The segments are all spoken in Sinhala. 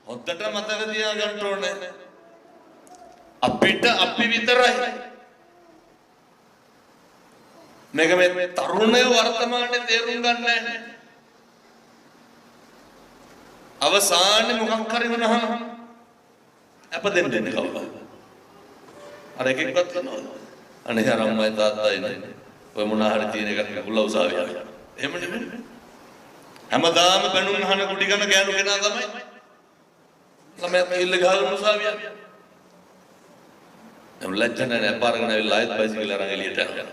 හොද්දට මතක තියාගන්න ඕනේ. අපිට අපි විතරයි. මේක මේ තරුණය වර්තමානයේ තේරුම් ගන්න නැහැ. අවසානයේ මොකක් හරි වුණාම අප දෙන්නේ කවුද? අර එකෙක්වත් කරනවද? අනේ අර අම්මයි තාත්තයි නේ. ඔය මොන හරි තියෙන එකක් කුල්ල උසාවිය. එහෙම නෙමෙයි. හැමදාම බණුන් අහන කුටි ගන්න ගෑනු කෙනා තමයි. ළමයා ඉල්ල ගහන උසාවිය. එම් ලැජ්ජ නැහැ පාරගෙන ඇවිල්ලා ආයෙත් බයිසිකල් අරන් එළියට යනවා.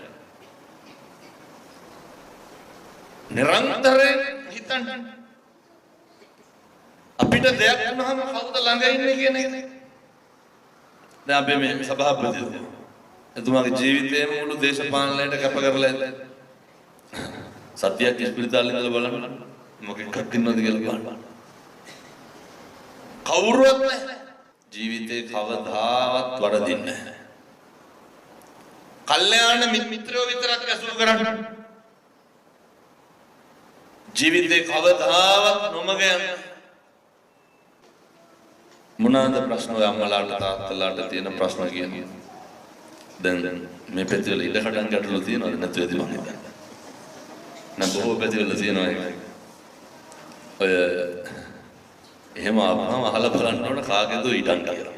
නිරන්තරයෙන් හිතන්න. අපිට දෙයක් වුණාම කවුද ළඟ ඉන්නේ කියන එක. දැන් අපි මේ සභාපතිතුමා එතුමාගේ ජීවිතේම මුළු දේශපාලනයට කැප කරලා ඇත. සත්‍යයක් ඉස්පිරිතාලේ ඉඳලා බලන්න මොකෙක්වත් ඉන්නවද කියලා බලන්න. කවුරුවත් නැහැ. ජීවිතේ කවදාවත් වරදින්නේ නැහැ. කල්යාණ මිත්‍රයෝ විතරක් ඇසුරු කරන්න. ජීවිතේ කවදාවත් නොමග යන්න. මොනවාද ප්‍රශ්න ඔය අම්මලාට තාත්තලාට තියෙන ප්‍රශ්න කියන්නේ? දැන් මේ පැතිවල ඉඩකඩම් ගැටලු තියෙනවද නැත්නම් මම හිතන්නේ. නම් බොහෝ පැතිවල තියෙනවා ඒක. ඔය එහෙම අහලා බලන්න ඕන කාගේද ඉඩම් කියලා.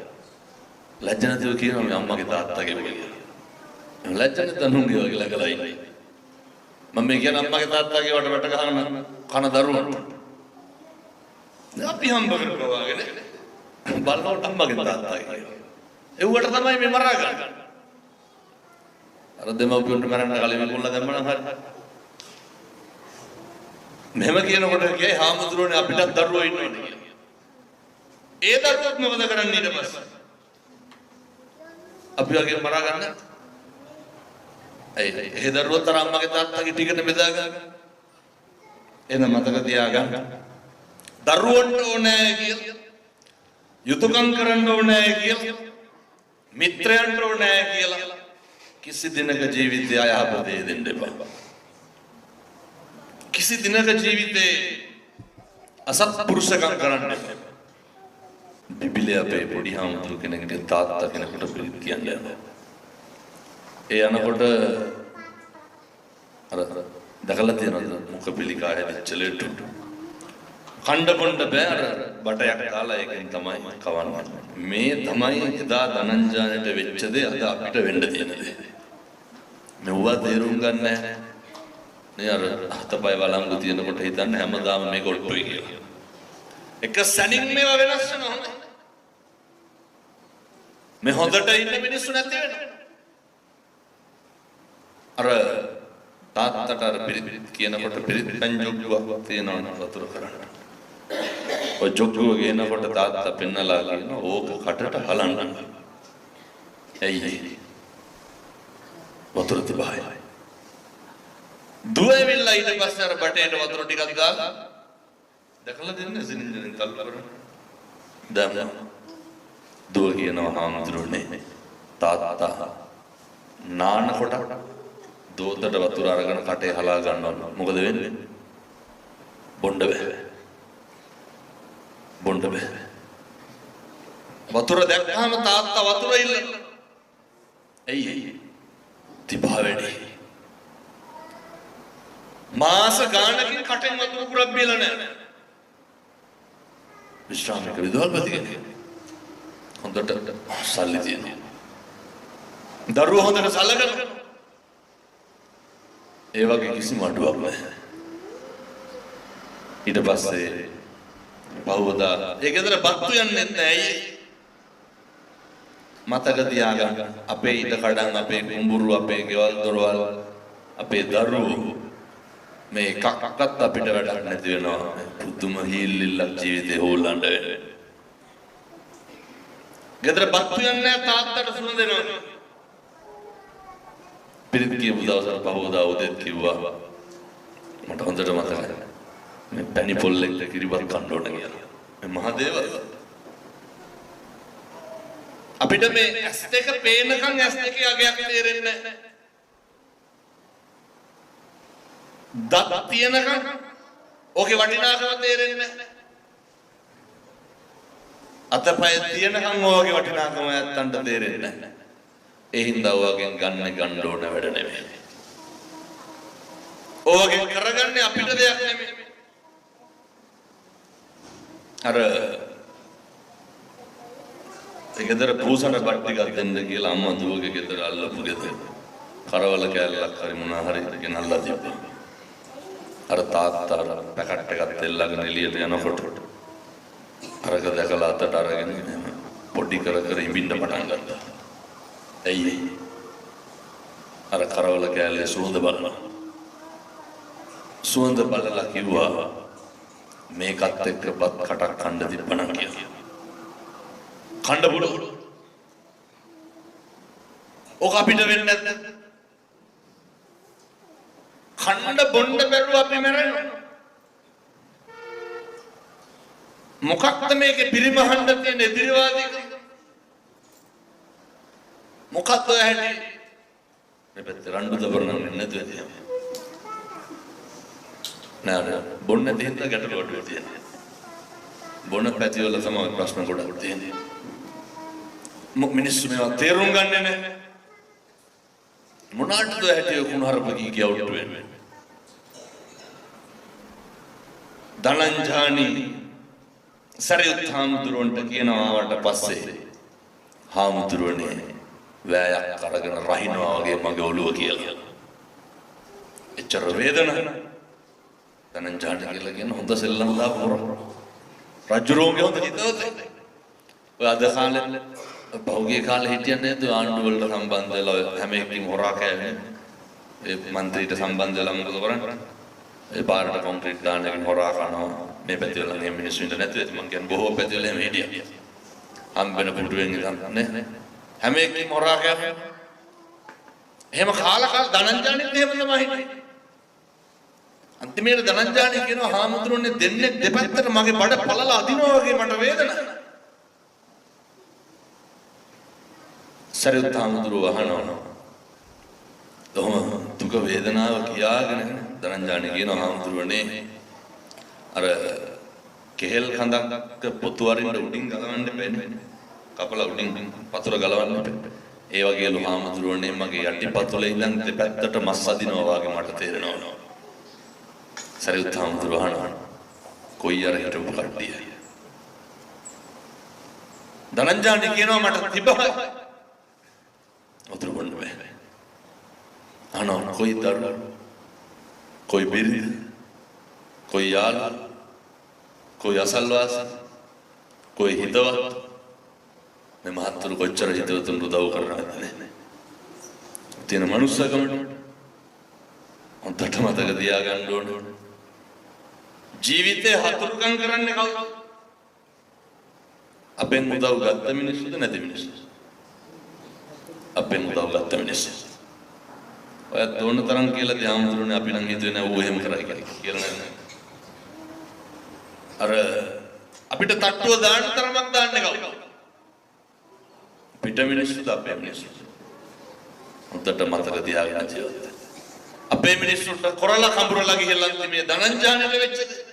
ලැජ්ජ නැතිව කියනවා මේ අම්මගේ තාත්තගේ කියලා. ලැජ්ජ නැතනුන්ගේ වගේ ළඟලා ඉන්නේ. මම මේ කියන අම්මගේ තාත්තගේ වට ගහන කන දරුවෝ. අපි හම්බ කරනවා වගේ බලනකොට අම්මගේ තාත්තගේ. ඒවට තමයි මේ මරා ගන්න. අර දෙමව්පියන්ට මරන්න කලින් මුල්ලා දැම්මනම් හරි. මෙහෙම කියනකොට කියයි හාමුදුරුවනේ අපිටත් දරුවෝ ඉන්නවනේ කියලා. ඒ දරුවොත් මොකද කරන්නේ ඊට පස්සේ? අපි වගේ මරා ගන්න. ඒ දරුවොත් අර අම්මගේ තාත්තගේ ටිකට බෙදා ගන්න. එන මතක තියාගන්න. දරුවන්ට ඕනේ කියලා. යුතුයකම් කරන්න ඕනේ කියලා. මිත්‍රයන්ට ඕනේ කියලා. किसी दिन का जीवित आयापदे देंडे बाबा किसी दिन का जीवित असत्पुरुष का करने बिबिलिया पे बड़ी हम तो किन्हें किन्हें ताता किन्हें कुछ प्रीत किया लेना ये आना कुछ अरे दखलत है ना मुकबिली का है चले टू खंड खंड बेर बटाया काला एक तमाई कवान मैं तमाई इदा धनंजय ने वेच्चदे अदा अपिट वेंड देने दे मैं हुआ तेरूंगा ने नहीं यार हतपाय वाला हम गुतिये न को ठेता ने हमदाम में को टोई गया एक सनिंग में वावेनस न होने मैं होदटा इन्हें भी नहीं सुनाते हैं अरे ताता पिरित किए ना कोट पिरित पंजुग वक्त ये ना वतुर करना और जुग ये ना कोट ताता पिन्ना लागी ना वो खटटा हलाना ऐ वतुर तिबाई दुए विल्ला इधर बस यार बटेट वतुर टिकट गाल देखला दिन ने जिन जिन तल पर दम दुए की ना हम द्रोणे ताता नान कोटा दो तट वतुर आरगन काटे हला गन्नो මොකද වෙන්නේ බොණ්ඩ බේ වතුර දැක්කම තාත්තා වතුර ඉල්ලන ඇයි තිබා වැඩි මාස ගානකින් කටෙන් වතුර පුරක් බිලා නැහැ විශ්‍රාමික විදුහල්පති කෙනෙක් හොඳට සල්ලි තියෙනවා දරුවෝ හොඳට සලකන ඒ වගේ කිසිම අඩුවක් නැහැ ඊට පස්සේ බහුවදා ඒ ගෙදර බත්තු යන්නේ නැහැ මතක තියාගන්න අපේ ඊට කඩන් අපේ කුඹුරු අපේ ගෙවල් දොරවල් අපේ දරුවෝ මේ එකක්වත් අපිට වැඩක් නැති වෙනවා පුදුම හීල්ලිල්ලක් ජීවිතේ හොල්ලන්න වෙන්නේ ගෙදර බත්තු යන්නේ නැහැ තාත්තට සුණ දෙනවා පිරිත් කියපු දවසට බහුවදා උදෙත් කිව්වා මට හොඳට මතකයි मैं पैनी पोल्ले किरीबार कांडो न गया मैं महादेव अभी तो मैं ऐसे का पेन का ऐसे के आगे आगे तेरे ने दातिये न का ओके वाटी ना का तेरे ने අතපය තියෙනකන් ඔයගේ වටිනාකම ඇත්තන්ට තේරෙන්නේ නැහැ. ඒ හින්දා ඔයගෙන් ගන්න ඕන වැඩ නෙමෙයි. ඔයගෙන් කරගන්නේ අපිට දෙයක් නෙමෙයි. අර ගෙදර පූසන බට්ටියක් දෙන්න කියලා අම්මා දුවගේ ගෙදර අල්ලපු ගෙදර කරවල කෑල්ලක් හරි මොනවා හරි ගෙනල්ලා තිබ්බා. අර තාත්තා පැකට් එකක් දෙල්ලගෙන එළියට යනකොට අරක දැකලා අතට අරගෙන පොඩි කර කර ඉඹින්න පටන් ගත්තා. ඇයි? අර කරවල කෑල්ලේ සුවඳ බලනවා. සුවඳ බලලා කිව්වා මේකත් එක්ක බත් කටක් කන්න තිබ්බනම් කියලා. කන්න බුඩු. ඔක අපිට වෙන්නේ නැද්ද? කන්න බොන්න බැරුව අපි මැරෙනවා. මොකක්ද මේකේ පිරිමහන්න තියෙන එදිරිවාදීකම? මොකක්ද ඇහැටි? මේ පැත්තේ රණ්ඩු දබරනම් නැතුව තියෙනවා. නෑ බොන්න දෙන්න ගැටලුවට තියෙනවා. බොන්න පැති වල තමයි ප්‍රශ්න ගොඩක් තියෙන්නේ. මිනිස්සු මේවා තේරුම් ගන්නේ නැහැ. මොනාටද ඇහැටි කුණහරුපකී කියවුට් වෙන්නේ? ධනංජානි සරියුත් හාමුදුරුවන්ට කියනවා වට පස්සේ හාමුදුරුවනේ වෑයක් අරගෙන රහිනවා වගේ මගේ ඔළුව කියලා. එච්චර වේදනාවක්. ධනංජානි කියලා කියන හොඳ සෙල්ලම් දාපු රජුරෝගේ හොඳ හිතවත. ඔය අද කාලේ පහුගිය කාලේ හිටියන්නේ නේද ආණ්ඩු වලට සම්බන්ධ වෙලා හැම එකකින් හොරා කෑවේ. ඒ മന്ത്രിට සම්බන්ධ වෙලා මොකද කරන්නේ? ඒ පාරට කොන්ක්‍රීට් දාන එකෙන් හොරා කරනවා. මේ පැති වල නම් මිනිස්සු ඉඳ නැතුව මම කියන්නේ බොහෝ පැති වල එහෙම හිටියා. හම්බෙන පුටුවෙන් ඉඳන් නේ. හැම එකකින් හොරා කෑවේ. එහෙම කාලා ධනංජානිත් එහෙම තමයි හිටියේ. අන්තිමේට ධනංජානි කියනවා හාමුදුරනේ දෙන්නේ දෙපැත්තට මගේ බඩ පළලා අදිනවා වගේ මට වේදනාවක්. සරියුත් හාමුදුරුව අහනවා. තොම දුක වේදනාව කියාගෙන ධනංජානි කියනවා හාමුදුරනේ අර කෙහෙල් කඳක් පොතු වරින්න උඩින් ගලවන්න බෑනේ. කපලා උඩින් පතුර ගලවන්න බෑ. ඒ වගේලු හාමුදුරනේ මගේ යටිපතුලේ ඉඳන් දෙපැත්තට මස් අදිනවා වගේ මට තේරෙනවා. සරියුත් හාමුදුරුව අහනවා කොයි අර හිටපු කට්ටිය? ධනංජානි කියනවා මට තිබහයි. උතුරු බොන්න බෑ. අහනවා කොයි දරුවෝ? කොයි බිරිඳ? කොයි යාළුවා? කොයි අසල්වාස? කොයි හිතවත්? මේ මහත්තුරු කොච්චර හිතවතුන් උදව් කරනවද නේ? තියෙන මනුස්සකමට හොඳට මතක තියාගන්න ඕන. ජීවිතේ හතුරුකම් කරන්නේ කවුද? අපෙන් උදව් ගත්ත මිනිස්සුද නැති මිනිස්සුද? අපෙන් උදව් ගත්ත මිනිස්සු. ඔය තෝරන තරම් කියලා ධාමුදුරනේ අපි නම් හිතුවේ නෑ ඌ එහෙම කරයි කියලා නෑ. අර අපිට තට්ටුව දාන්න තරමක් දාන්නේ කවුද? පිට මිනිස්සුද අපේ මිනිස්සුද? හොඳට මතක තියාගන්න ජීවිත. අපේ මිනිස්සුන්ට කොරලා කඹරලා ගිහලා මේ ධනංජානට වෙච්ච දේ.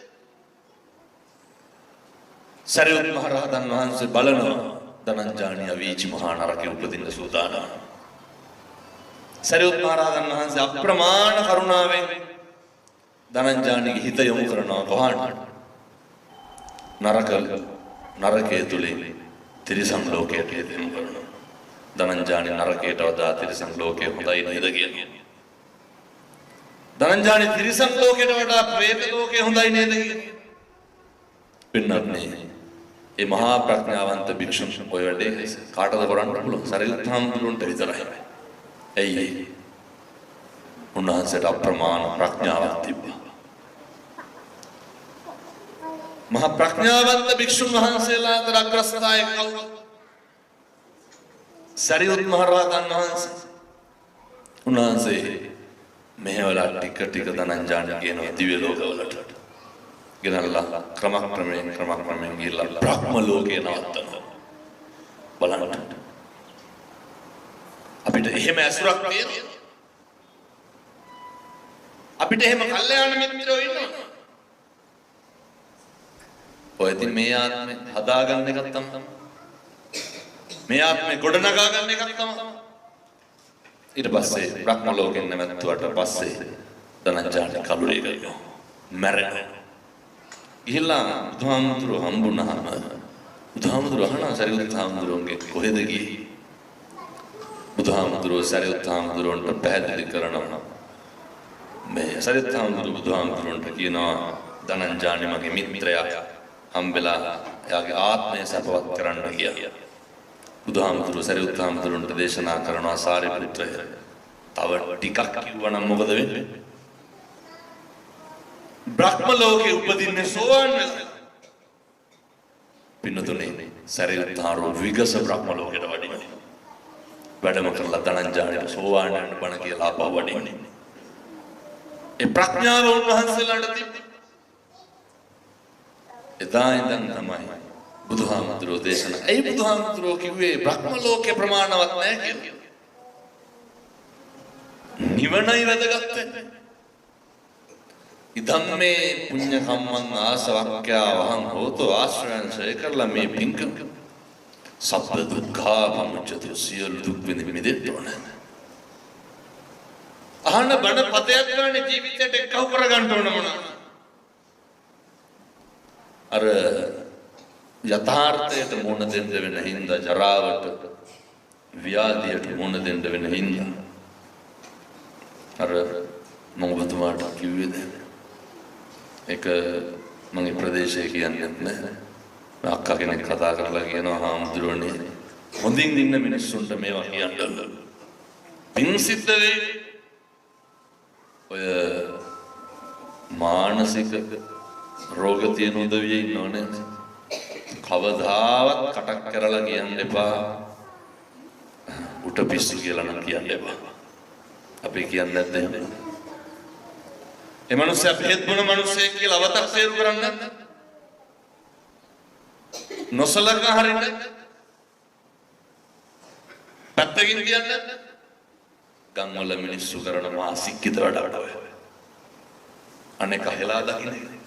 සරියුත් මහ රහතන් වහන්සේ බලනවා ධනංජානි අවීචි මහා නරකේ උපදින්න සූදානම්. සරියුත් මහ රහතන් වහන්සේ අප්‍රමාණ කරුණාවෙන් ධනංජානිගේ හිත යොමු කරනවා කොහාට? නරකයේ තුලින් තිරිසන් ලෝකයට යොමු කරනවා. ධනංජානි නරකයට වඩා තිරිසන් ලෝකය හොඳයි නේද කියන්නේ. ධනංජානි තිරිසන් ලෝකයට වඩා ප්‍රේත ලෝකය හොඳයි නේද කියන්නේ. පින්නන්නේ ඒ මහා ප්‍රඥාවන්ත භික්ෂුන් ඔය වැඩේ කාටද කරන්න පුළුවන්? සරියුත් හාමුදුරුවන්ට විතරයි. ඇයි? උන්වහන්සේට අප්‍රමාණ ප්‍රඥාවක් තිබ්බා. මහා ප්‍රඥාවන්ත භික්ෂුන් වහන්සේලා අතර අග්‍රස්ථායක කවුද? සරියුත් මහ රහතන් වහන්සේ. උන්වහන්සේ මෙහෙවලා ටික ටික ධනංජානි කියන දිව්‍ය ලෝකවලට ගෙනල්ලා ක්‍රමක්‍රමයෙන් ගිහිල්ලා බ්‍රහ්ම ලෝකේ නවත්තනවා. බලන්න. අපිට එහෙම ඇසුරක් තියෙනවා. අපිට එහෙම කල්යාණ මිත්‍රයෝ ඉන්නවා. ඔය ඉතින් මේ ආත්මේ හදාගන්න එකක් තමයි. මේ ආත්මේ ගොඩනගා ගන්න එකක් තමයි. ඊට පස්සේ බ්‍රහ්ම ලෝකෙන් නැවතුවට පස්සේ ධනංජාන කලුරේ ගියෝ මැරෙනවා. ගිහිල්ලා බුදුහාමුදුරුවෝ හම්බුනහම බුදුහාමුදුරුවෝ අහනවා සරියුත් හාමුදුරුවන්ගේ කොහෙද ගියේ? බුදුහාමුදුරුවෝ සරියුත් හාමුදුරුවන්ට පැහැදිලි කරනවා. මේ සරියුත් හාමුදුරුවෝ බුදුහාමුදුරුවන්ට කියනවා ධනංජානි මගේ මිත්‍රයා හම්බෙලා එයාගේ ආත්මය සපවත් කරන්න කියලා. බුදුහාමුදුරුවෝ සරියුත් හාමුදුරුවන්ට දේශනා කරනවා සාරිපුත්‍රය තව ටිකක් කිව්වනම් මොකද වෙන්නේ? බ්‍රහ්ම ලෝකේ උපදින්නේ සෝවාන් වෙලා. පින්නතුනේ සරියුත් හාමුදුරුවෝ විගස බ්‍රහ්ම ලෝකයට වඩිනවා. වැඩම කරලා ධනංජානට සෝවාන් වෙන්න බණ කියලා ආපහු වඩින්නේ. ඒ ප්‍රඥාව උන්වහන්සේලාට තිබ්බේ. එදා ඉඳන් තමයි බුදුහාමුදුරුවෝ දේශනා. ඒ බුදුහාමුදුරුවෝ කිව්වේ බ්‍රහ්ම ලෝකේ ප්‍රමාණවත් නැහැ කියලා. නිවනයි වැදගත් වෙන්නේ. ඉදම්මේ පුඤ්ඤ කම්මං ආසවක්ඛ්‍යා වහං හෝතෝ ආශ්‍රයංශය කරලා මේ පිංක සබ්බ දුක්ඛා පමුච්චතු සියලු දුක් විඳින්න ඕන. අහන බණ පදයක් ගන්න ජීවිතයට එක්කව කරගන්න ඕන මොනවා. අර යථාර්ථයට මුහුණ දෙන්න වෙන හින්දා ජරාවට ව්‍යාධියට මුහුණ දෙන්න වෙන හින්දා අර මම ඔබතුමාට කිව්වේද ඒක මගේ ප්‍රදේශයේ කියන්නේ නැහැ. අක්කා කෙනෙක් කතා කරලා කියනවා හාමුදුරුවනේ හොඳින් ඉන්න මිනිස්සුන්ට මේවා කියන්න පින් සිද්ධ වෙයි. ඔය මානසික රෝග තියෙන උදවිය ඉන්නවනේ කවදාවත් කටක් කරලා කියන්න එපා උට පිස්සු කියලා නම් කියන්න එපා. අපි කියන්නේ නැද්ද එහෙම? ඒ මනුස්සයා බෙහෙත් බොන මනුස්සයෙක් කියලා අවතක්සේරු කරන්නේ නැද්ද? නොසලකා හරින්න පැත්තකින් කියන්නේ නැද්ද? ගම්වල මිනිස්සු කරන මාසික්කිත වැඩ ඔය. අනේක හෙලා දකින්නේ.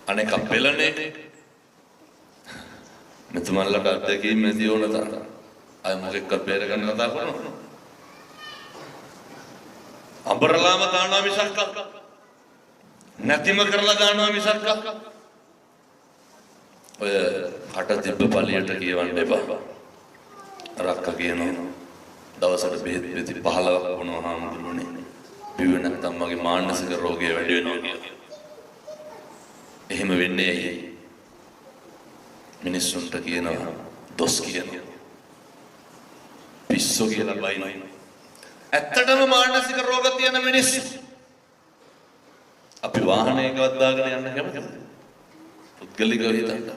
අනේක පෙළනේ. මෙතුමන්ලට අත්දැකීම් ඇති ඕන තරම්. අය මොකෙක්වත් බේර ගන්න කතා කරනවා. අඹරලාම දානවා මිසක් නැතිම කරලා දානවා මිසක් ඔය කට තිබ්බ පළියට කියවන්න එපා. රක්ක කියනවා දවසට බෙහෙත් පෙති 15ක් වුණා හාමුදුරුවනේ. බිව්වේ නැත්නම් මගේ මානසික රෝගය වැඩි වෙනවා කියලා. එහෙම වෙන්නේ ඇයි? මිනිස්සුන්ට කියනවා දොස් කියනවා. පිස්සු කියලා බයිනවා. ඇත්තටම මානසික රෝග තියෙන මිනිස්සු අපි වාහනයකවත් දාගෙන යන්න කැමතිද? පුද්ගලිකව හිතන්න.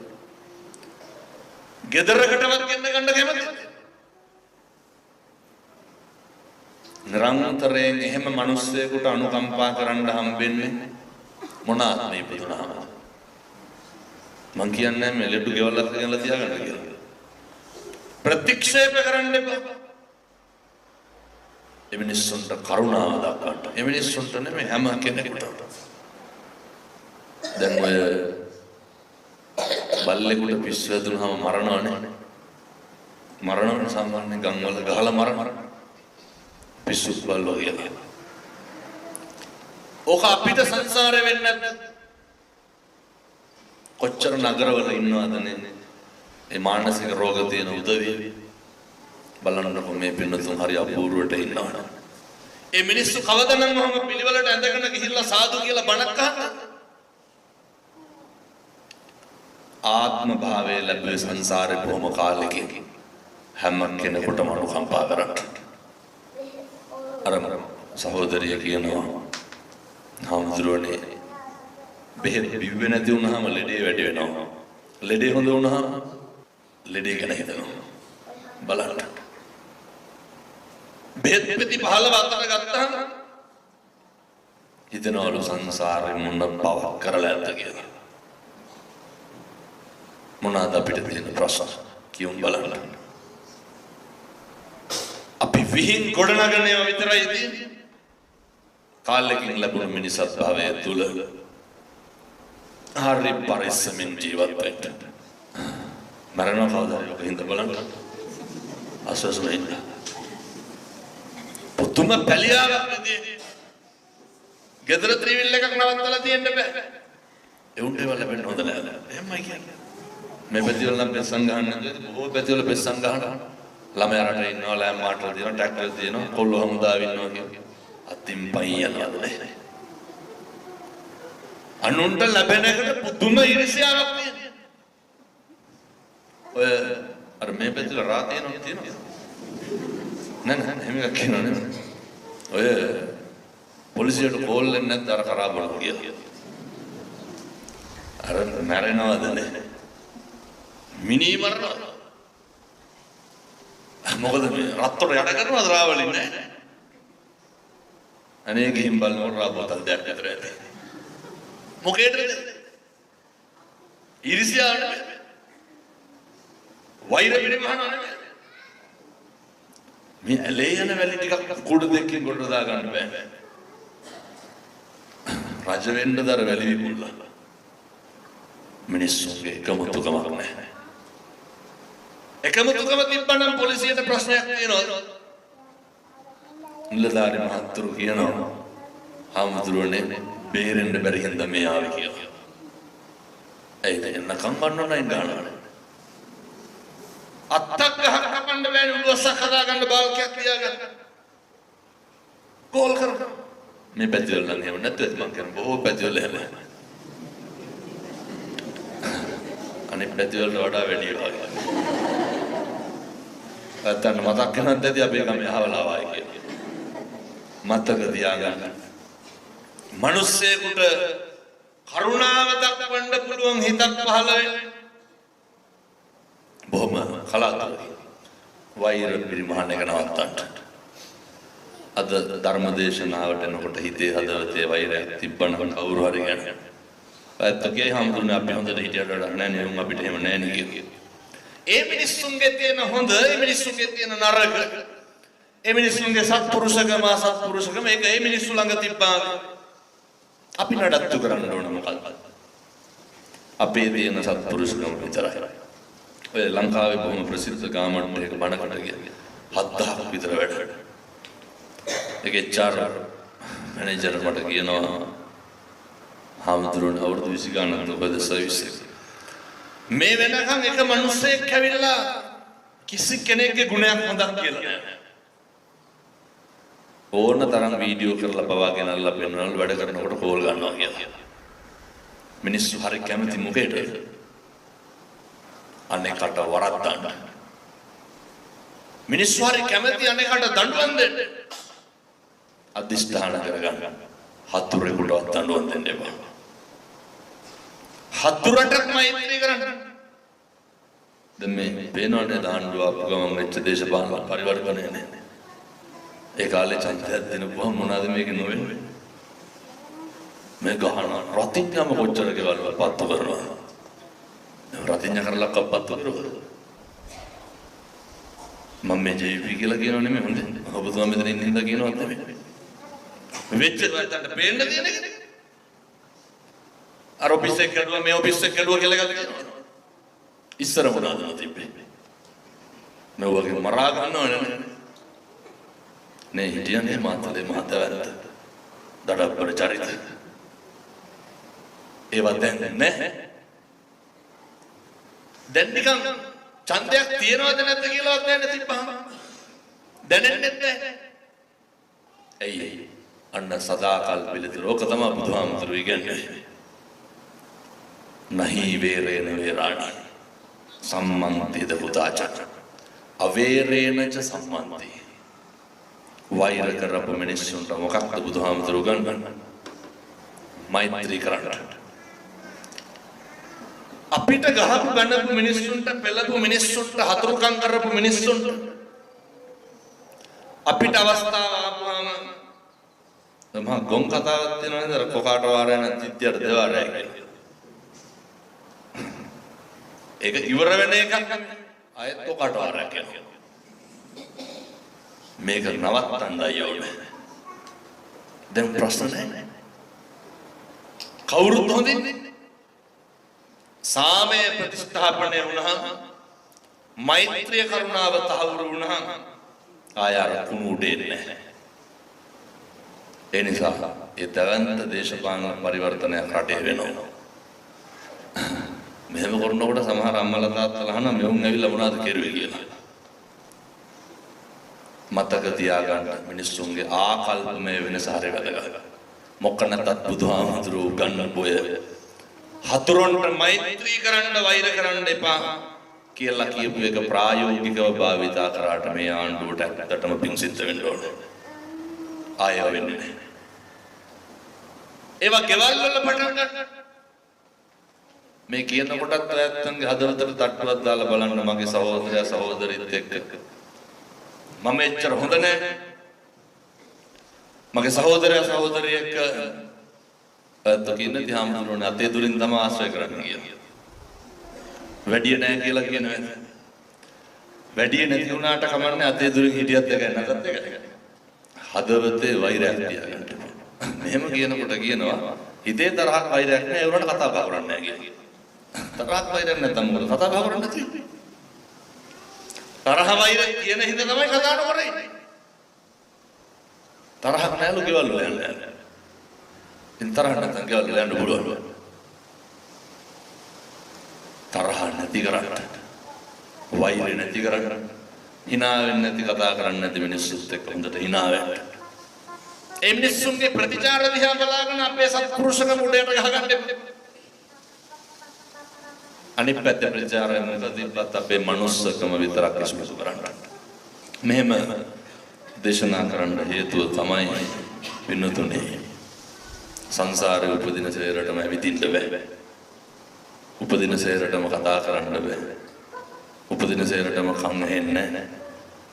ගෙදරකටවත් ගෙන්න ගන්න කැමතිද? නිරන්තරයෙන් එහෙම මිනිස්සෙකුට අනුකම්පා කරන්න හම්බෙන්නේ මොන ආත්මේ ඉපදුනහම? මං කියන්නේ මේ ලෙඩු ගෙවල්ලා කියලා තියාගන්න කියලා. ප්‍රතික්ෂේප කරන්න එපා. ඒ මිනිස්සුන්ට කරුණාව දක්වන්න. ඒ මිනිස්සුන්ට නෙමෙයි හැම කෙනෙකුටම. දැන් ඔය බල්ලෙකුට පිස්සු වැදුනහම මරනවනේ. මරනවනේ සාමාන්‍ය ගම්වල ගහලා මරන. පිස්සු බල්ලෝ කියලා. ඕක අපිට සංසාරේ වෙන්නේ නැද්ද? කොච්චර නගරවල ඉන්නවදනේ මේ මානසික රෝග තියෙන උදවිය. බලන්නකො මේ පින්නතුන් හරි අපූර්වට ඉන්නවනේ. ඒ මිනිස්සු කවදානම් මම පිළිවෙලට ඇඳගෙන ගිහිල්ලා සාදු කියලා බණක් අහන්න. ආත්ම භාවයේ ලැබෙන සංසාරේ කොහොම කාලෙකින් හැම කෙනෙකුටම අනුකම්පා කරන්න. අර සහෝදරිය කියනවා හාමුදුරුවනේ බෙහෙත් බිව්වේ නැති වුණාම ලෙඩේ වැඩි වෙනවා. ලෙඩේ හොඳ වුණාම ලෙඩේ ගැන හිතනවා. බලන්න. බෙහෙත් පෙති 15 අතර ගත්තාම හිතනවලු සංසාරේ මොන බවක් කරලා ඇද්ද කියලා. මොනවාද අපිට තියෙන ප්‍රශ්න කියමු බලන්න. අපි විහිං ගොඩනගන ඒවා විතරයි තියෙන්නේ. කාලෙකින් ලැබුණ මිනිසත් භාවය තුල හරි පරිස්සමින් ජීවත් වෙන්න. මරණ කවදාද හින්ද බලන්න. අසසුයින්. පුතුම පැලියාවක් නෙදී. ගෙදර ත්‍රිවිල් එකක් නවත්තලා තියෙන්න බෑ. ඒ උන්ට ඒවා ලැබෙන්න හොඳ නෑ. එහෙමයි කියන්නේ. මේ පැතිවල නම් පෙස්සන් ගහන්න නැද්ද? බොහෝ පැතිවල පෙස්සන් ගහනවා. ළමයා රට ඉන්නවා, ලෑම් මාටල් තියෙනවා, ට්‍රැක්ටර් තියෙනවා, කොල්ලෝ හමුදාව ඉන්නවා කියන්නේ. අතින් පයින් යනවා. අනුන්ට ලැබෙන එකට පුදුම ඊර්ෂ්‍යාවක් තියෙනවා. ඔය අර මේ පැතිවල තියෙනවා. නෑ එහෙම එකක් කියනවා නේ. ඔය පොලිසියට කෝල් දෙන්නේ නැත්නම් අර කරා බලන්න කියලා. අර මැරෙනවද නේ? මිනී මරනවා. මොකද මේ රත්තොට යට කරනවද රාවලින් නෑ. අනේ ගිහින් බලනකොට රාබෝතල් දෙයක් විතර ඇති. මොකේද? ඊර්ෂ්‍යාව නෙමෙයි. වෛර පිළිමහනවා නෙමෙයි. මේ ඇලේ යන වැලි ටිකක් කුඩ දෙකකින් කොට දා ගන්න බෑ. රජ වෙන්නද අර වැලි විකුණලා. මිනිස්සුන්ගේ එකමුතුකමක් නැහැ. එකමුතුකම තිබ්බනම් පොලිසියට ප්‍රශ්නයක් තියෙනවා. නිලධාරි මහත්තුරු කියනවා හාමුදුරුවනේ බේරෙන්න බැරි හින්දා මේ ආවේ කියලා. ඒද එන්නකම් බන්නොනයින් ගන්නවා. අත්තක් ගහක කපන්න බෑනේ උළුවස්සක් හදාගන්න බාල්කයක් තියාගන්න. කෝල් කරනවා. මේ පැතිවල නම් එහෙම නැත්නම් මම කියන බොහෝ පැතිවල එහෙම. අනිත් පැතිවලට වඩා වැඩි වගේ. අතන මතක් කරනත් ඇති අපේ ගමේ අහවලා ආවයි කියලා. මතක තියාගන්න. මිනිස්සෙකුට කරුණාව දක්වන්න පුළුවන් හිතක් පහළ වෙන්නේ. බොහොම කලාතුරකින් වෛර පරිමහන එක නවත්තන්න. අද ධර්ම දේශනාවට එනකොට හිතේ හදවතේ වෛරයක් තිබ්බනම් කවුරු හරි ගැන ඇත්තකේ හම්දුනේ අපි හොඳට හිටියට වඩා නෑ නේ උන් අපිට එහෙම නෑ නේ කියලා. ඒ මිනිස්සුන්ගේ තියෙන හොඳ, ඒ මිනිස්සුන්ගේ තියෙන නරක, ඒ මිනිස්සුන්ගේ සත්පුරුෂකම අසත්පුරුෂකම ඒක ඒ මිනිස්සු ළඟ තිබ්බා. අපි නඩත්තු කරන්න ඕන මොකක්ද? අපේ තියෙන සත්පුරුෂකම විතරයි. ඔය ලංකාවේ බොහොම ප්‍රසිද්ධ ගාමණ්ඩයක බණකට ගියා. 7000ක් විතර වැඩ. ඒක HR මැනේජර් මට කියනවා හාමුදුරුවෝ අවුරුදු 20 ගණනක් ඔබද සර්විස් එක. මේ වෙනකන් එක මිනිස්සෙක් ඇවිල්ලා කිසි කෙනෙක්ගේ ගුණයක් හොඳක් කියලා නෑ. ඕන තරම් වීඩියෝ කරලා පවා ගෙනල්ලා පෙන්වනවලු වැඩ කරනකොට කෝල් ගන්නවා කියලා. මිනිස්සු හරි කැමති මොකේද? අනේකට වරද්දන්න. මිනිස්සු හරි කැමති අනේකට දඬුවම් දෙන්න. අදිෂ්ඨාන කරගන්න. හතුරෙකුටවත් දඬුවම් දෙන්න එපා. හතුරටත් මෛත්‍රී කරන්න. දැන් මේ පේනවනේ දාණ්ඩුව ආපු ගමන් වෙච්ච දේශපාලන පරිවර්තනය නේ. ඒ කාලේ චන්දයක් දෙනපුවම මොනවාද මේක නොවෙන්නේ? මේ ගහන රතිඤ්ඤම කොච්චර ගෙවල් පත්තු කරනවා. රතිඤ්ඤ කරලා කප්පත්තු කරනවා. මම මේ ජීවි කියලා කියනව නෙමෙයි හොඳේ. ඔබතුමා මෙතන ඉන්න හින්දා කියනවත් නෙමෙයි. වෙච්ච දවල්ට පේන්න තියෙන එක. අර ඔෆිස් එක කරුවා මේ ඔෆිස් එක කරුවා කියලා කියනවා. ඉස්සර මොනවද තිබ්බේ? මේ වගේ මරා ගන්නවනේ. නේ හිටියනේ මාතලේ මහතවැත්ත. දඩබ්බර චරිත. ඒවත් දැන් නැහැ. දැන් නිකන් ඡන්දයක් තියනවද නැද්ද කියලාවත් දැනන්න තිබ්බහම දැනෙන්නේ නැහැ. ඇයි අන්න සදාකල් පිළිතුර ඕක තමයි බුදුහාමුදුරු ඉගන්නේ. නහි වේරේන වේරාණි සම්මන්තිද පුතාච අවේරේනච සම්මන්ති. වෛර කරපු මිනිස්සුන්ට මොකක්ද බුදුහාමුදුරු ගන්නන්නේ? මෛත්‍රී කරන්න. අපිට ගහපු ගන්නපු මිනිස්සුන්ට පෙළපු මිනිස්සුන්ට හතුරුකම් කරපු මිනිස්සුන්ට අපිට අවස්ථාව ආපුවම මම ගොන් කතාවක් තියෙනවා නේද? කොකාට වාරය නැති ඉතියට දෙවාරය කියලා. ඒක ඉවර වෙන එකක් ආයෙත් කොකාට වාරය කියලා. මේක නවත්තන්නයි ඕනේ. දැන් ප්‍රශ්න නැහැ. කවුරුත් හොඳින් සාමය ප්‍රතිස්ථාපනය වුණාම මෛත්‍රිය කරුණාව තහවුරු වුණාම ආය අර කුණු උඩේ නැහැ. ඒ නිසා ඒ දවන්ත දේශපාලන පරිවර්තනයක් රටේ වෙනවා. මෙහෙම කරනකොට සමහර අම්මලා තාත්තලා අහනවා මෙවුන් ඇවිල්ලා මොනවද කෙරුවේ කියලා. මතක තියාගන්න මිනිස්සුන්ගේ ආකල්පමය වෙනස හරි වැදගත්. මොකක් නැත්තත් බුදුහාමුදුරුවෝ ගන්න බොය හතුරන්ට මෛත්‍රී කරන්න වෛර කරන්න එපා කියලා කියපු එක ප්‍රායෝගිකව භාවිතා කරාට මේ ආණ්ඩුවට ඇත්තටම පිං සිද්ධ වෙන්න ඕනේ. ආයෙ වෙන්නේ නැහැ. ඒවා ගෙවල් වල පටන් ගන්න. මේ කියනකොටත් ඇත්තන්ගේ හදවතට තට්ටුවක් දාලා බලන්න මගේ සහෝදරයා සහෝදරිත් එක්ක. මම එච්චර හොඳ නැහැ. මගේ සහෝදරයා සහෝදරිය එක්ක ඇත්ත කියන දිහාමුදුරනේ අතේ දුරින් තම ආශ්‍රය කරන්න කියලා. වැඩි නැහැ කියලා කියනවා. වැඩි නැති වුණාට කමන්නේ අතේ දුරින් හිටියත් එකයි නැතත් එකයි. හදවතේ වෛරයක් තියාගන්න. මෙහෙම කියනකොට කියනවා හිතේ තරහක් වෛරයක් නැහැ ඒ උනට කතා බහ කරන්නේ නැහැ කියලා. තරහක් වෛරයක් නැත්නම් මොකද කතා බහ කරන්නේ නැති. තරහ වෛර කියන හිත තමයි කතා නොකරන්නේ. තරහක් නැලු ගෙවල් වල යන්නේ. ඉතින් තරහ නැත්නම් ගෙවල් වල යන්න පුළුවන්. තරහ නැති කරන්න. වෛර නැති කරන්න. hina වෙන්නේ නැති කතා කරන්නේ නැති මිනිස්සුත් එක්ක හොඳට hina වෙන්න. ඒ මිනිස්සුන්ගේ ප්‍රතිචාර දිහා බලාගෙන අපේ සත්පුරුෂකම උඩයට ගහගන්න එපා. අනිත් පැත්තේ ප්‍රතිචාරයෙන් මොකදද අපේ මනුස්සකම විතරක් ඉස්මතු කරන්න. මෙහෙම දේශනා කරන්න හේතුව තමයි විනතුනේ සංසාරේ උපදින සේරටම ඇවිදින්න බෑ. උපදින සේරටම කතා කරන්න බෑ. උපදින සේරටම කන් හෙන්නේ නැහැ.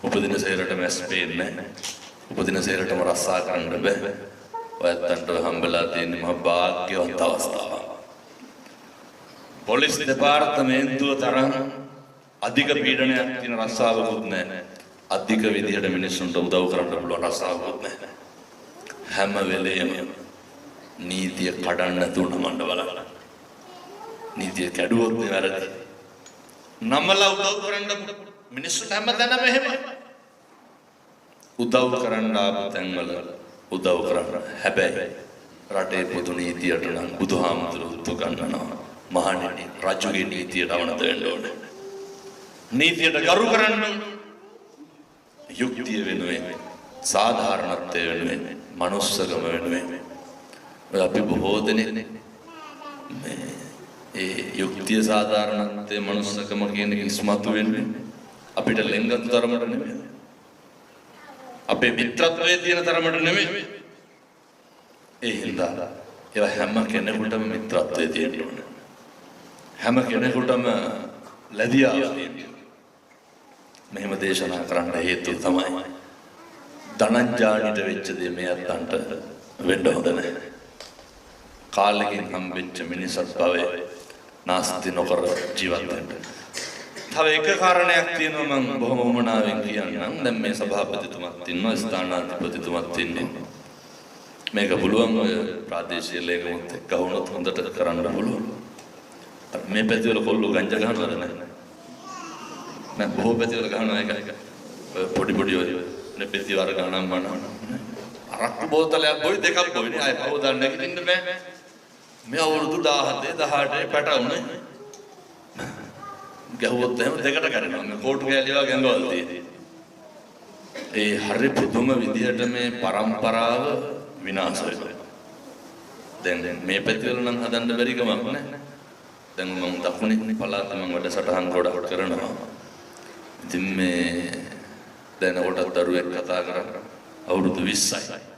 උපදින සේරටම ඇස් පේන්නේ නැහැ. උපදින සේරටම රස්සා කරන්න බෑ. ඔයත්තන්ට හම්බලා තියෙන මහ භාග්‍යවන්ත අවස්ථාවක්. පොලිස් දෙපාර්තමේන්තුව තරම් අධික පීඩනයක් තියෙන රස්සාවකුත් නැහැ. අධික විදිහට මිනිස්සුන්ට උදව් කරන්න පුළුවන් රස්සාවකුත් නැහැ. හැම වෙලේම නීතිය කඩන්න තුන මණ්ඩ බලන්න. නීතිය කැඩුවොත් වැරදි. නමලා උදව් කරන්න මිනිස්සුන්ට හැමදැනම එහෙම උදව් කරන්න ආපු තැන්වල උදව් කරන්න. හැබැයි රටේ පොදු නීතියට නම් බුදුහාමුදුරුවෝ උගන්වනවා. මහණෙනි රජුගේ නීතියට අවනත වෙන්න ඕනේ. නීතියට ගරු කරන්න යුක්තිය වෙනුවෙන් සාධාරණත්වය වෙනුවෙන් මනුස්සකම වෙනුවෙන් අපි බොහෝ දෙනෙක් ඒ යුක්තිය සාධාරණත්වය මනුස්සකම කියන එක ඉස්මතු වෙන්නේ අපිට ලෙන්ගතු තරමට නෙමෙයි. අපේ මිත්‍රත්වයේ තියෙන තරමට නෙමෙයි. ඒ හින්දා ඒවා හැම කෙනෙකුටම මිත්‍රත්වයේ තියෙන්න ඕනේ. හැම කෙනෙකුටම ලැබියාව තියෙන්න. මෙහෙම දේශනා කරන්න හේතුව තමයි ධනංජානිට වෙච්ච දේ මේ අත්තන්ට වෙන්න හොඳ නැහැ. කාලෙකින් හම්බෙච්ච මිනිසත් භවයේ නාස්ති නොකර ජීවත් වෙන්න. තව එක කාරණයක් තියෙනවා මම බොහොම උමනාවෙන් කියන්නම්. දැන් මේ සභාපතිතුමත් ඉන්නවා, ස්ථානාධිපතිතුමත් ඉන්නවා. මේක පුළුවන් ඔය ප්‍රාදේශීය ලේකමුත් එක්ක වුණොත් හොඳට කරන්න පුළුවන්. මේ පැතිවල කොල්ලෝ ගංජා ගහනවද නැහැ? නෑ බොහෝ පැතිවල ගහනවා එක. පොඩි පොඩි ඔය නෙපෙති වර ගණන් වණන. අරක්කු බෝතලයක් බොයි දෙකක් බොයිනේ. ආය පව දාන්න නැගිටින්න බෑ. මේ අවුරුදු 17 18 පැටවුනේ. ගැහුවොත් එහෙම දෙකට කැඩෙනවා. මේ කෝටු කෑලි වගේ ගංගවල තියෙන්නේ. ඒ හරි පුදුම විදිහට මේ પરම්පරාව විනාශ වෙනවා. දැන් මේ පැතිවල නම් හදන්න බැරි කමක් නැහැ. දැන් මම දකුණේ පළාත මම වැඩසටහන් ගොඩක් කරනවා. ඉතින් මේ දැන් කොටත් දරුවෙක් කතා කරා අවුරුදු 20යි.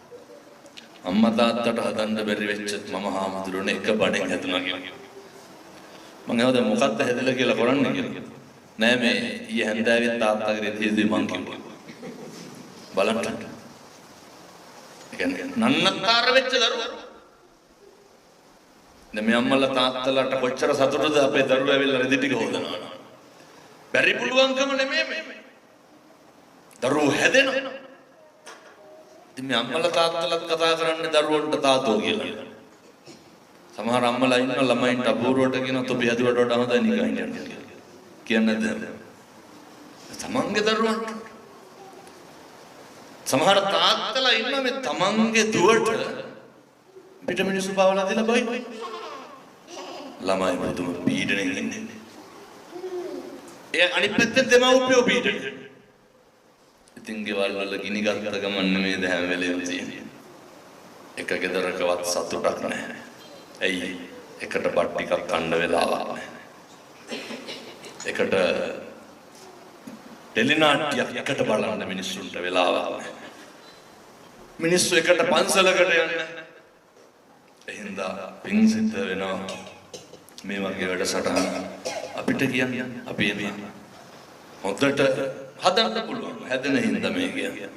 අම්මා තාත්තට හදන්න බැරි වෙච්ච මම හාමුදුරනේ එක බණෙන් හැදුනා කියලා. මම එහොද මොකක්ද හැදලා කියලා කරන්නේ කියලා. නෑ මේ ඊයේ හැන්දෑවේ තාත්තාගේ රෙදිදී මං කිව්වා. බලන්න. ඒ කියන්නේ නන්නතර වෙච්ච දරුවෝ. දැන් මේ අම්මලා තාත්තලාට කොච්චර සතුටුද අපේ දරුවෝ ඇවිල්ලා රෙදි ටික හොදනවා. බැරි පුළුවන්කම නෙමෙයි. දරුවෝ හැදෙනවා. ඉතින් මේ අම්මලා තාත්තලාත් කතා කරන්නේ දරුවන්ට තාතෝ කියලා. සමහර අම්මලා ඉන්න ළමයින්ට අපූර්වට කියන තොපි හැදුවට වඩා හොඳයි නිකන් හිටියන්න කියලා. කියන්නේ නැද්ද? තමන්ගේ දරුවන්ට. සමහර තාත්තලා ඉන්න මේ තමන්ගේ දුවට පිට මිනිස්සු පාවලා දීලා බයි. ළමයි පුදුම පීඩණයෙන් ඉන්නේ. ඒ අනිත් පැත්තෙන් දෙමව්පියෝ පීඩණය. ඉතින් ගෙවල් වල ගිනි ගත්ත ගමන් නෙමෙයි හැම වෙලේම තියෙන්නේ. එක ගෙදරකවත් සතුටක් නැහැ. ඇයි? එකට බත් ටිකක් කන්න වෙලාවක් නැහැ. එකට ටෙලිනාට්‍යයක් එකට බලන්න මිනිස්සුන්ට වෙලාවක් නැහැ. මිනිස්සු එකට පන්සලකට යන්නේ. එහෙනම් පින් සිද්ධ වෙනවා. මේ වගේ වැඩසටහන අපිට කියන්නේ අපි එන්නේ හොඳට හදන්න පුළුවන්. හැදෙන හින්දා මේ කියන්නේ.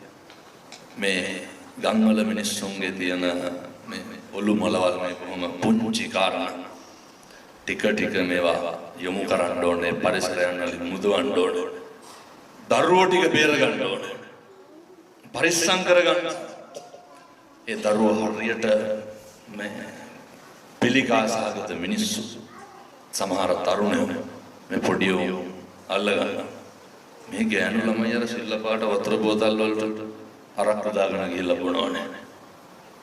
මේ ගම්වල මිනිස්සුන්ගේ තියෙන මේ ඔලු මොලවල් මේ කොහොම පුංචි කාරණා ටික ටික මේවා යොමු කරන්න ඕනේ. පරිසරයන් වලින් මුදවන්න ඕනේ. දරුවෝ ටික බේර ගන්න ඕනේ. පරිස්සම් කරගන්න. ඒ දරුවෝ හරියට මේ පිළිකාසහගත මිනිස්සු සමහර තරුණයෝ මේ පොඩියෝ අල්ලගන්න. මේ ගෑනු ළමයි අර සිල්ලපාට වතුර බෝතල් වලට අරක්කු දාගෙන ගිහිල්ලා බොනවනේ.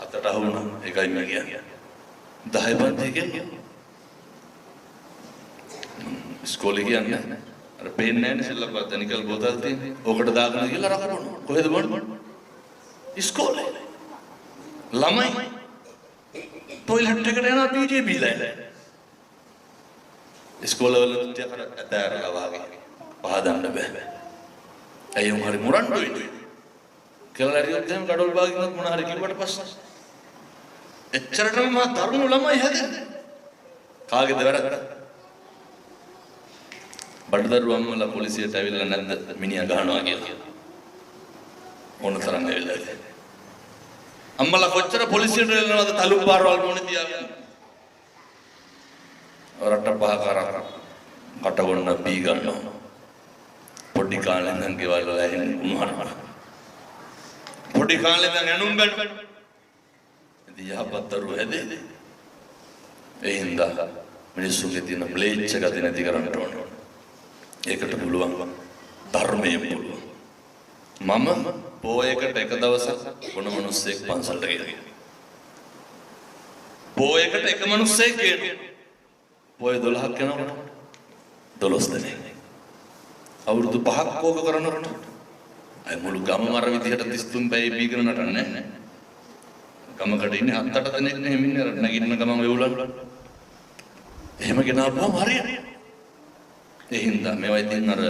අතට අහුණා. ඒකයි මම කියන්නේ. 10 පන්ති කියන්නේ. ඉස්කෝලේ කියන්නේ අර පේන්නේ නැහැ නේ සිල්ලපාට නිකල් බෝතල් තියෙන්නේ. ඕකට දාගෙන ගිහිල්ලා රකරනවා. කොහෙද බොන්නේ? ඉස්කෝලේ. ළමයි ටොයිලට් එකට යනවා පීජේ බීලා. ඉස්කෝලවල ඇතෑරලා වාගේ පහදන්න බෑ. ඇයි උන් හරි මුරණ්ඩුයි. කියලා හරියට දැන් කඩොල් බාගිනොත් මොන හරි කිව්වට පස්සේ එච්චරටම මා තරුණ ළමයි හැදෙන්නේ. කාගේද වැරද්ද? බඩදරුවෝ අම්මලා පොලිසියට ඇවිල්ලා නැද්ද මිනිහා ගහනවා කියලා. ඕන තරම් ඇවිල්ලා. අම්මලා කොච්චර පොලිසියට එනවද තලු පාරවල් මොනේ තියාගෙන. රට පහ කරා කටගොන්න බී ගන්නවා. පොඩි කාලේ ඉඳන් ගෙවල් වල ඇහෙන්නේ කුමාරා. පොඩි කාලේ ඉඳන් ඇනුම් බැලුවා. ඉතින් යහපත් දරුවෝ හැදෙන්නේ. ඒ හින්දා මිනිස්සුන්ගේ තියෙන ම්ලේච්ඡ ගති නැති කරන්න ඕනේ. ඒකට පුළුවන් ධර්මයේ පුළුවන්. මම පොයකට එක දවසක් මොන මිනිස්සෙක් පන්සලට ගියා. පොයකට එක මිනිස්සෙක් ගියා. පොය 12ක් යනකොට 12 දෙනෙක්. අවුරුදු 5ක් කෝක කරනකොට අය මුළු ගමම අර විදිහට 33 පැය බීගෙන නටන්නේ නැහැ. ගමකට ඉන්නේ 7-8 දෙනෙක් නේ මිනිහර නැගින්න ගමම වෙවුලන. එහෙම ගෙනාවම හරියට. ඒ හින්දා මේවා ඉතින් අර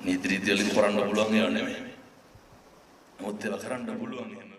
නීති රීති වලින් කරන්න පුළුවන් ඒවා නෙමෙයි. මොකද ඒවා කරන්න පුළුවන් එහෙම